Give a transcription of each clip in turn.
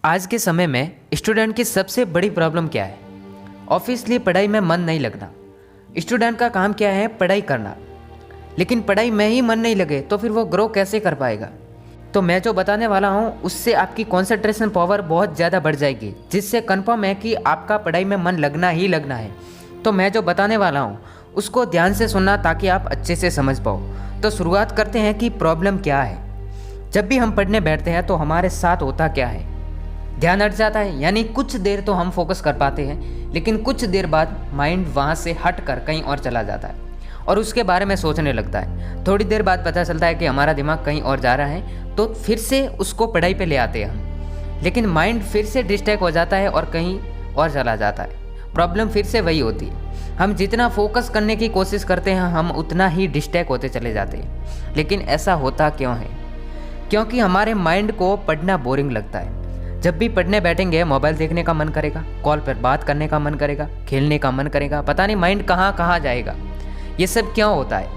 आज के समय में स्टूडेंट की सबसे बड़ी प्रॉब्लम क्या है? ऑब्वियसली पढ़ाई में मन नहीं लगना। स्टूडेंट का काम क्या है? पढ़ाई करना। लेकिन पढ़ाई में ही मन नहीं लगे तो फिर वो ग्रो कैसे कर पाएगा? तो मैं जो बताने वाला हूँ उससे आपकी कंसंट्रेशन पावर बहुत ज़्यादा बढ़ जाएगी, जिससे कंफर्म है कि आपका पढ़ाई में मन लगना ही लगना है। तो मैं जो बताने वाला हूँ उसको ध्यान से सुनना ताकि आप अच्छे से समझ पाओ। तो शुरुआत करते हैं कि प्रॉब्लम क्या है। जब भी हम पढ़ने बैठते हैं तो हमारे साथ होता क्या है? ध्यान हट जाता है, यानी कुछ देर तो हम फोकस कर पाते हैं, लेकिन कुछ देर बाद माइंड वहाँ से हट कर कहीं और चला जाता है और उसके बारे में सोचने लगता है। थोड़ी देर बाद पता चलता है कि हमारा दिमाग कहीं और जा रहा है, तो फिर से उसको पढ़ाई पे ले आते हैं हम, लेकिन माइंड फिर से डिस्ट्रैक्ट हो जाता है और कहीं और चला जाता है। प्रॉब्लम फिर से वही होती है, हम जितना फोकस करने की कोशिश करते हैं हम उतना ही डिस्ट्रैक्ट होते चले जाते हैं। लेकिन ऐसा होता क्यों है? क्योंकि हमारे माइंड को पढ़ना बोरिंग लगता है। जब भी पढ़ने बैठेंगे मोबाइल देखने का मन करेगा, कॉल पर बात करने का मन करेगा, खेलने का मन करेगा, पता नहीं माइंड कहाँ कहाँ जाएगा। ये सब क्यों होता है?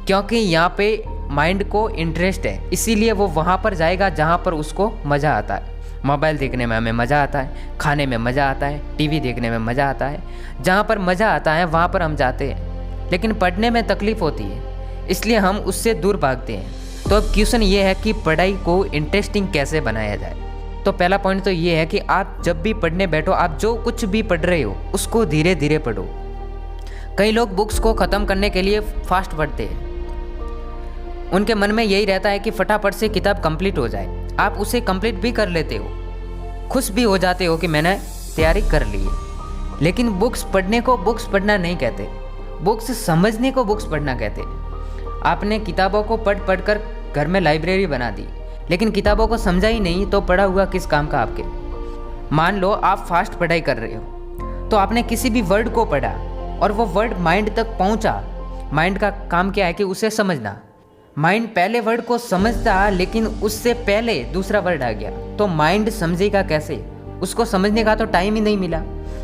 क्योंकि यहाँ पे माइंड को इंटरेस्ट है, इसीलिए वो वहाँ पर जाएगा जहाँ पर उसको मज़ा आता है। मोबाइल देखने में हमें मज़ा आता है, खाने में मज़ा आता है, टीवी देखने में मज़ा आता है। जहाँ पर मज़ा आता है वहाँ पर हम जाते हैं, लेकिन पढ़ने में तकलीफ़ होती है, इसलिए हम उससे दूर भागते हैं। तो अब क्वेश्चन ये है कि पढ़ाई को इंटरेस्टिंग कैसे बनाया जाए। तो पहला पॉइंट तो ये है कि आप जब भी पढ़ने बैठो, आप जो कुछ भी पढ़ रहे हो उसको धीरे धीरे पढ़ो। कई लोग बुक्स को ख़त्म करने के लिए फास्ट पढ़ते हैं। उनके मन में यही रहता है कि फटाफट से किताब कंप्लीट हो जाए। आप उसे कंप्लीट भी कर लेते हो, खुश भी हो जाते हो कि मैंने तैयारी कर ली है। लेकिन बुक्स पढ़ने को बुक्स पढ़ना नहीं कहते, बुक्स समझने को बुक्स पढ़ना कहते। आपने किताबों को पढ़ पढ़ कर घर में लाइब्रेरी बना दी, लेकिन किताबों को समझा ही नहीं, तो पढ़ा हुआ किस काम का आपके? मान लो आप फास्ट पढ़ाई कर रहे हो, तो आपने किसी भी वर्ड को पढ़ा और वो वर्ड माइंड तक पहुंचा। माइंड का काम क्या है कि उसे समझना। माइंड पहले वर्ड को समझता, लेकिन उससे पहले दूसरा वर्ड आ गया, तो माइंड समझेगा कैसे? उसको समझने का तो टाइम ही नहीं मिला।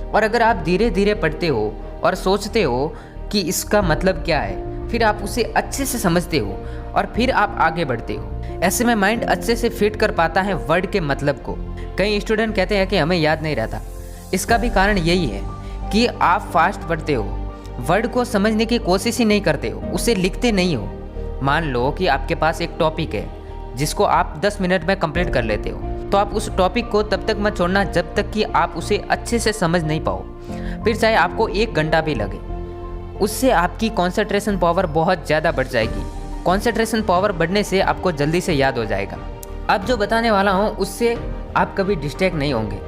और अगर आप धीरे धीरे पढ़ते हो और सोचते हो कि इसका मतलब क्या है, फिर आप उसे अच्छे से समझते हो और फिर आप आगे बढ़ते हो। ऐसे में माइंड अच्छे से फिट कर पाता है वर्ड के मतलब को। कई स्टूडेंट कहते हैं कि हमें याद नहीं रहता। इसका भी कारण यही है कि आप फास्ट पढ़ते हो, वर्ड को समझने की कोशिश ही नहीं करते हो, उसे लिखते नहीं हो। मान लो कि आपके पास एक टॉपिक है जिसको आप 10 मिनट में कंप्लीट कर लेते हो, तो आप उस टॉपिक को तब तक मत छोड़ना जब तक कि आप उसे अच्छे से समझ नहीं पाओ। फिर चाहे आपको 1 घंटा भी लगे, उससे आपकी कॉन्सेंट्रेशन पावर बहुत ज़्यादा बढ़ जाएगी। कॉन्सेंट्रेशन पावर बढ़ने से आपको जल्दी से याद हो जाएगा। अब जो बताने वाला हूँ उससे आप कभी डिस्ट्रैक्ट नहीं होंगे।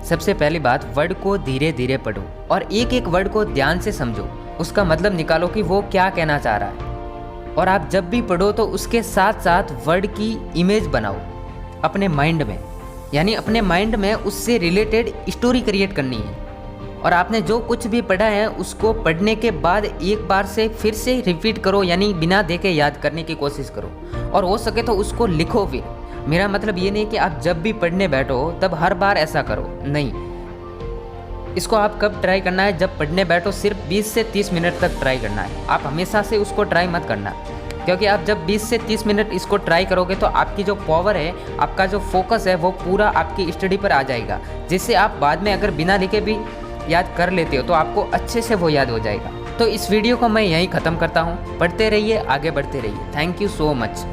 सबसे पहली बात, वर्ड को धीरे धीरे पढ़ो और एक एक वर्ड को ध्यान से समझो, उसका मतलब निकालो कि वो क्या कहना चाह रहा है। और आप जब भी पढ़ो तो उसके साथ साथ वर्ड की इमेज बनाओ अपने माइंड में, यानी अपने माइंड में उससे रिलेटेड स्टोरी क्रिएट करनी है। और आपने जो कुछ भी पढ़ा है उसको पढ़ने के बाद एक बार से फिर से रिपीट करो, यानी बिना देखे याद करने की कोशिश करो, और हो सके तो उसको लिखो भी। मेरा मतलब ये नहीं कि आप जब भी पढ़ने बैठो तब हर बार ऐसा करो, नहीं। इसको आप कब ट्राई करना है? जब पढ़ने बैठो सिर्फ 20 से 30 मिनट तक ट्राई करना है। आप हमेशा से उसको ट्राई मत करना, क्योंकि आप जब 20 से 30 मिनट इसको ट्राई करोगे तो आपकी जो पावर है, आपका जो फोकस है, वो पूरा आपकी स्टडी पर आ जाएगा, जिससे आप बाद में अगर बिना लिखे भी याद कर लेते हो तो आपको अच्छे से वो याद हो जाएगा। तो इस वीडियो को मैं यहीं ख़त्म करता हूँ। पढ़ते रहिए, आगे बढ़ते रहिए। Thank you so much.